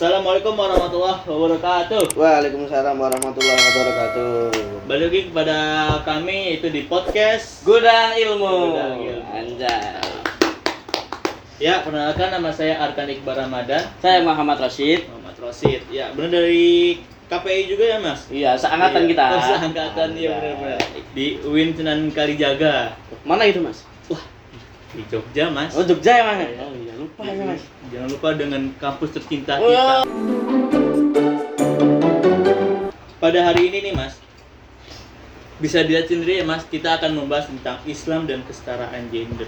Assalamualaikum warahmatullahi wabarakatuh. Waalaikumsalam warahmatullahi wabarakatuh. Balik lagi kepada kami itu di podcast Gudang Ilmu. Gudang Ilmu. Anjay. Ya, perkenalkan nama saya Arkan Iqbal Ramadan. Saya Muhammad Rashid. Muhammad Rosid. Ya, benar dari KPI juga ya, Mas? Iya, seangkatan kita. Seangkatan ya, benar-benar. Di UIN Sunan Kalijaga. Mana itu, Mas? Wah, di Jogja, Mas. Oh, Jogja ya, Mas? Ya. Oh iya, lupa ya, Mas. Jangan lupa dengan kampus tercinta Oh. kita. Pada hari ini nih, Mas, bisa dilihat sendiri ya, Mas, kita akan membahas tentang Islam dan kesetaraan gender.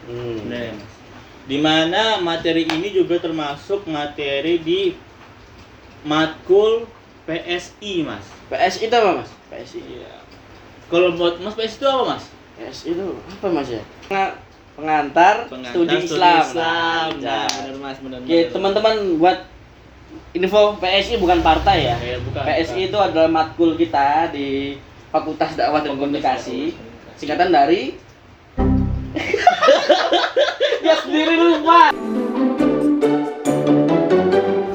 Benar ya, Mas? Dimana materi ini juga termasuk materi di matkul PSI, Mas. PSI itu apa, Mas? PSI. Iya. Kalau buat Mas, PSI itu apa, Mas? PSI itu apa, Mas ya? Pengantar studi Islam. Nah, benar, Mas, benar. Oke, teman-teman, buat info, PSI bukan partai ya. Ya, bukan, PSI bukan. itu adalah matkul kita di Fakultas Dakwah dan Komunikasi. Singkatan dari dia sendiri lupa.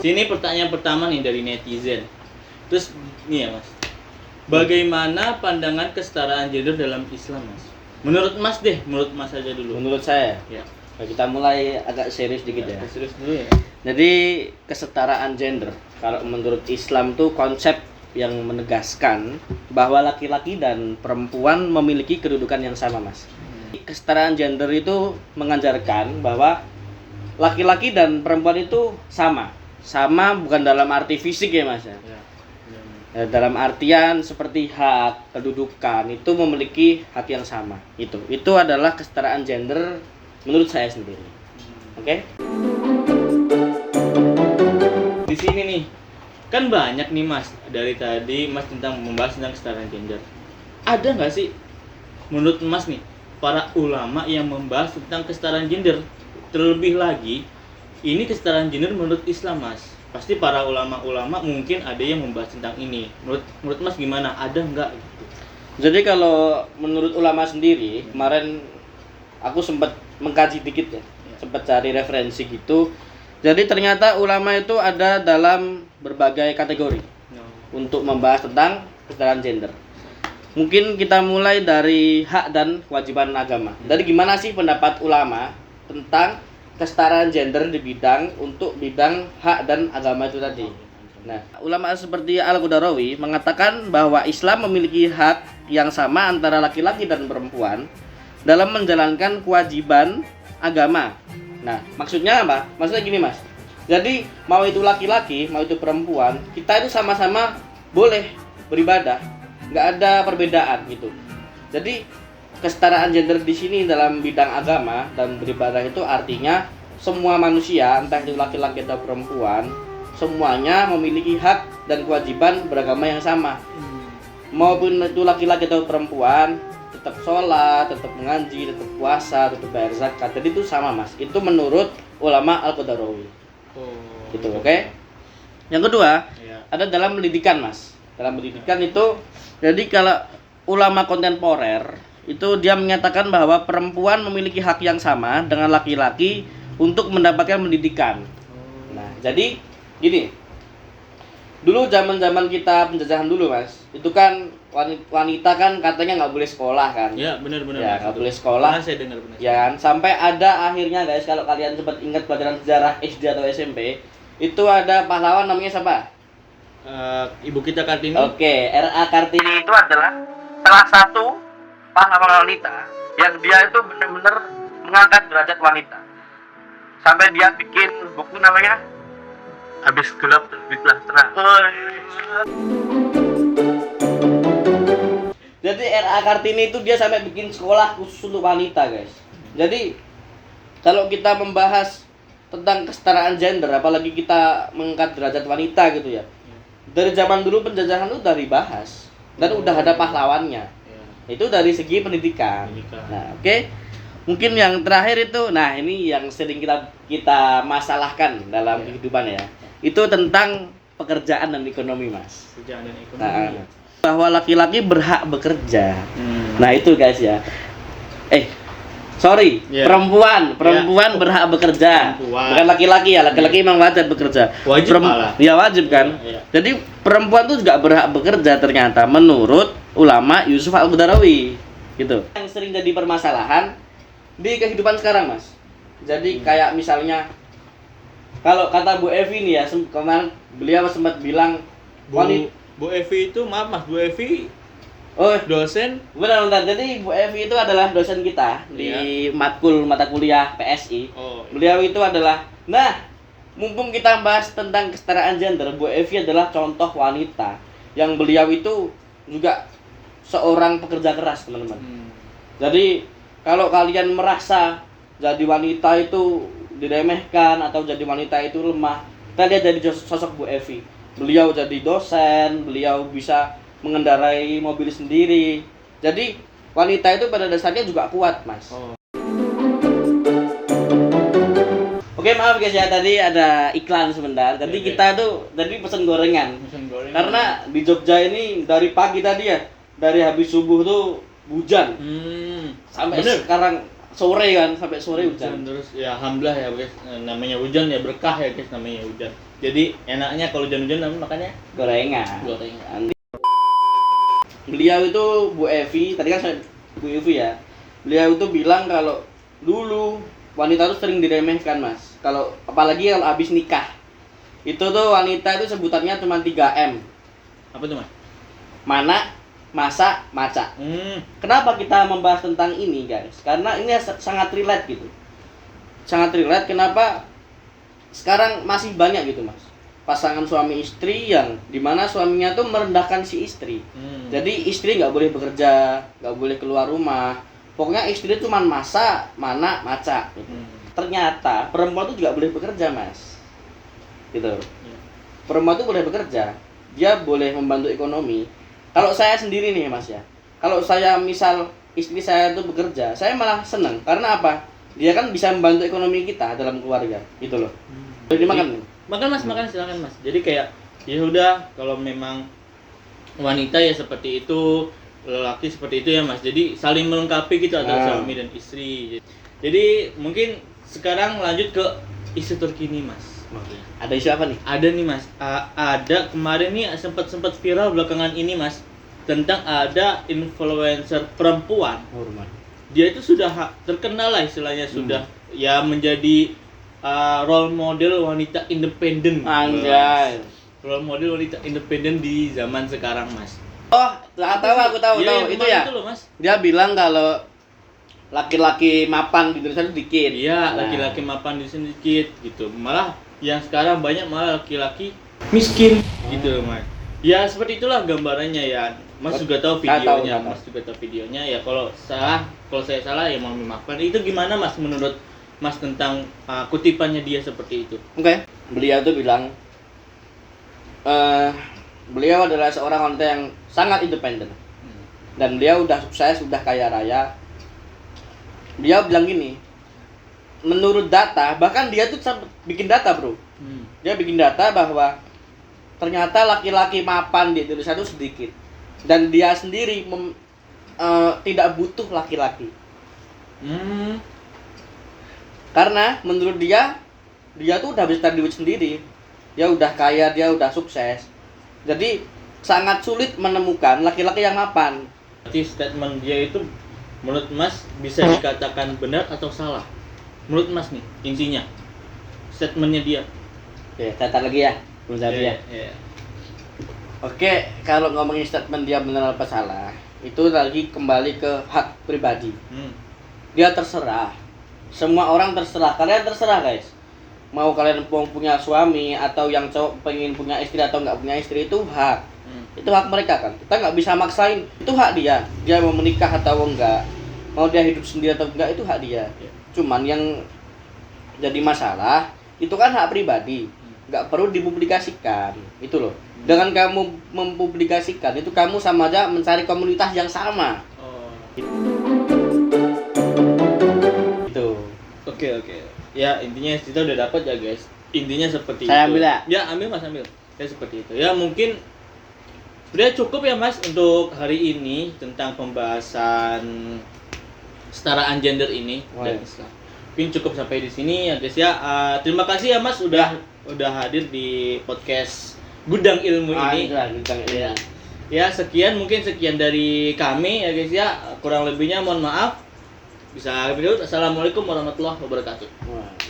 Sini pertanyaan pertama nih dari netizen. Terus nih ya, Mas. Bagaimana pandangan kesetaraan gender dalam Islam, Mas? Menurut Mas deh, menurut Mas aja dulu. Menurut saya, Ya. nah, kita mulai agak serius dikit ya. Serius dulu ya. Jadi kesetaraan gender, kalau menurut Islam tuh konsep yang menegaskan bahwa laki-laki dan perempuan memiliki kedudukan yang sama, Mas. Kesetaraan gender itu mengajarkan bahwa laki-laki dan perempuan itu sama. Sama bukan dalam arti fisik ya, Mas ya. Dalam artian seperti hak, kedudukan itu memiliki hak yang sama. Itu adalah kesetaraan gender menurut saya sendiri. Oke? Di sini nih, kan banyak nih, Mas, dari tadi Mas tentang membahas tentang kesetaraan gender. Ada nggak sih menurut Mas nih para ulama yang membahas tentang kesetaraan gender? Terlebih lagi, ini kesetaraan gender menurut Islam, Mas. Pasti para ulama-ulama mungkin ada yang membahas tentang ini. Menurut Mas gimana? Ada nggak gitu? Jadi kalau menurut ulama sendiri, kemarin aku sempat mengkaji dikit ya. Sempat cari referensi gitu. Jadi ternyata ulama itu ada dalam berbagai kategori untuk membahas tentang kesetaraan gender. Mungkin kita mulai dari hak dan kewajiban agama. Jadi gimana sih pendapat ulama tentang kesetaraan gender di bidang hak dan agama itu tadi. Nah, ulama seperti Al-Qudarawi mengatakan bahwa Islam memiliki hak yang sama antara laki-laki dan perempuan dalam menjalankan kewajiban agama. Nah, maksudnya apa? Maksudnya gini, Mas. Jadi, mau itu laki-laki, mau itu perempuan, kita itu sama-sama boleh beribadah. Nggak ada perbedaan gitu. Jadi, kesetaraan gender di sini dalam bidang agama dan beribadah itu artinya semua manusia, entah itu laki-laki atau perempuan, semuanya memiliki hak dan kewajiban beragama yang sama. Maupun itu laki-laki atau perempuan, tetap sholat, tetap mengaji, tetap puasa, tetap bayar zakat. Jadi itu sama, Mas. Itu menurut ulama Al-Qudarawi. Gitu, oke? Yang kedua, ada dalam pendidikan, Mas. Dalam pendidikan itu, jadi kalau ulama kontemporer itu dia menyatakan bahwa perempuan memiliki hak yang sama dengan laki-laki untuk mendapatkan pendidikan. Nah, jadi gini. Dulu zaman-zaman kita penjajahan dulu, Mas. Itu kan wanita kan katanya nggak boleh sekolah kan? Ya, benar-benar. Ya, nggak boleh sekolah. Pernah saya dengar benar. Ya kan? Sampai ada akhirnya, guys, kalau kalian sempat ingat pelajaran sejarah SD atau SMP, itu ada pahlawan namanya siapa? Ibu kita Kartini. Oke, R.A. Kartini itu adalah salah satu pahlawan wanita yang dia itu benar-benar mengangkat derajat wanita. Sampai dia bikin buku namanya Habis Gelap Terbitlah Terang. Jadi R.A. Kartini itu dia sampai bikin sekolah khusus untuk wanita, guys. Jadi kalau kita membahas tentang kesetaraan gender, apalagi kita mengangkat derajat wanita gitu ya. Dari zaman dulu penjajahan itu udah dibahas dan udah ada pahlawannya. Itu dari segi pendidikan. Nah, oke. Mungkin yang terakhir itu, nah ini yang sering kita masalahkan dalam kehidupan ya. Itu tentang pekerjaan dan ekonomi, Mas. Pekerjaan dan ekonomi. Nah, bahwa laki-laki berhak bekerja. Nah, itu guys ya. Sorry, Iya. perempuan berhak bekerja. Perempuan. Bukan laki-laki ya, laki-laki memang wajib bekerja. Wajib malah. Ya wajib kan. Iya. Jadi perempuan tuh juga berhak bekerja ternyata menurut ulama Yusuf Al-Qaradawi. Gitu. Yang sering jadi permasalahan di kehidupan sekarang, Mas. Jadi kayak misalnya kalau kata Bu Evi nih ya, kemarin beliau sempat bilang Bu Evi itu, maaf Mas, Bu Evi oh, dosen. benar. Jadi Bu Evi itu adalah dosen kita di matkul mata kuliah PSI. Oh, Beliau itu adalah, nah, mumpung kita bahas tentang kesetaraan gender, Bu Evi adalah contoh wanita yang beliau itu juga seorang pekerja keras, teman-teman. Jadi kalau kalian merasa jadi wanita itu diremehkan atau jadi wanita itu lemah, kita lihat dari sosok Bu Evi. Beliau jadi dosen, beliau bisa mengendarai mobil sendiri. Jadi wanita itu pada dasarnya juga kuat, Mas. Oh. Oke, maaf guys ya, tadi ada iklan sebentar. Jadi Oke. kita tuh tadi pesen gorengan. Mesin goreng. Karena di Jogja ini dari pagi tadi ya, dari habis subuh tuh hujan. Sampai bener. sekarang sore kan, sampai sore hujan. Terus ya alhamdulillah ya guys, namanya hujan ya berkah ya guys, namanya hujan. Jadi enaknya kalau hujan-hujan makanya Gorengan. gorengan. Beliau itu Bu Evi, tadi kan saya Bu Evi ya. Beliau itu bilang kalau dulu wanita itu sering diremehkan, Mas. Kalau apalagi kalau habis nikah. Itu tuh wanita itu sebutannya cuma 3M. Apa tuh Mas? Mana, masa, maca. Kenapa kita membahas tentang ini, guys? Karena ini sangat relate gitu. Sangat relate kenapa sekarang masih banyak gitu, Mas. Pasangan suami istri yang dimana suaminya tuh merendahkan si istri. Jadi istri nggak boleh bekerja, nggak boleh keluar rumah. Pokoknya istri cuma masa, mana, maca. Gitu. Ternyata perempuan tuh juga boleh bekerja, Mas. Gitu. Perempuan tuh boleh bekerja. Dia boleh membantu ekonomi. Kalau saya sendiri nih, Mas ya. Kalau saya misal istri saya tuh bekerja, saya malah seneng. Karena apa? Dia kan bisa membantu ekonomi kita dalam keluarga. Gitu loh. Jadi makan. Makan Mas, makan silakan Mas. Jadi kayak ya udah kalau memang wanita ya seperti itu, lelaki seperti itu ya Mas. Jadi saling melengkapi gitu antara suami dan istri. Jadi mungkin sekarang lanjut ke isu terkini Mas. Ada isu apa nih? Ada nih Mas. Ada kemarin nih sempat viral belakangan ini Mas, tentang ada influencer perempuan. Dia itu sudah terkenal lah istilahnya, sudah ya menjadi role model wanita independen. Anjay. Role model wanita independen di zaman sekarang, Mas. Oh, aku tahu. Iya, Itu ya. Itu loh, Mas. Dia bilang kalau laki-laki mapan di Indonesia itu dikit. Iya, laki-laki mapan di sini dikit gitu. Malah yang sekarang banyak malah laki-laki miskin gitu loh, Mas. Ya seperti itulah gambarannya ya. Mas juga tahu videonya. Mas juga tahu videonya ya. Kalau saya salah ya mohon dimaafkan. Itu gimana Mas menurut Mas tentang kutipannya dia seperti itu? Oke. Beliau tuh bilang beliau adalah seorang wanita yang sangat independen. Dan beliau udah sukses, udah kaya raya. Beliau bilang gini, menurut data, bahkan dia tuh bikin data, Bro. Dia bikin data bahwa ternyata laki-laki mapan di Indonesia itu sedikit. Dan dia sendiri tidak butuh laki-laki. Karena menurut dia tuh udah bisa duit sendiri. Dia udah kaya, dia udah sukses. Jadi sangat sulit menemukan laki-laki yang mapan. Berarti statement dia itu menurut Mas bisa dikatakan benar atau salah? Menurut Mas nih intinya statementnya dia. Oke, catat lagi ya. Belum jadi ya. Oke, kalau ngomongin statement dia benar apa salah, itu lagi kembali ke hak pribadi. Dia terserah. Semua orang terserah. Kalian terserah, guys. Mau kalian punya suami atau yang cowok pengen punya istri atau nggak punya istri, itu hak. Itu hak mereka kan. Kita nggak bisa maksain. Itu hak dia. Dia mau menikah atau enggak, mau dia hidup sendiri atau enggak, itu hak dia. Cuman yang jadi masalah itu kan hak pribadi. Nggak perlu dipublikasikan. Itu loh. Dengan kamu mempublikasikan itu kamu sama aja mencari komunitas yang sama. Oke. Ya intinya kita udah dapat ya guys. Intinya seperti Saya itu. ambil ya? Ya ambil Mas ambil. Ya seperti itu. Ya mungkin sudah cukup ya Mas untuk hari ini tentang pembahasan kesetaraan gender ini Wah. dan Islam. Mungkin cukup sampai di sini ya guys ya. Terima kasih ya Mas udah hadir di podcast Gudang Ilmu ini. Ya. Ya, sekian dari kami ya guys ya. Kurang lebihnya mohon maaf. Bisa Assalamualaikum warahmatullahi wabarakatuh. Wah.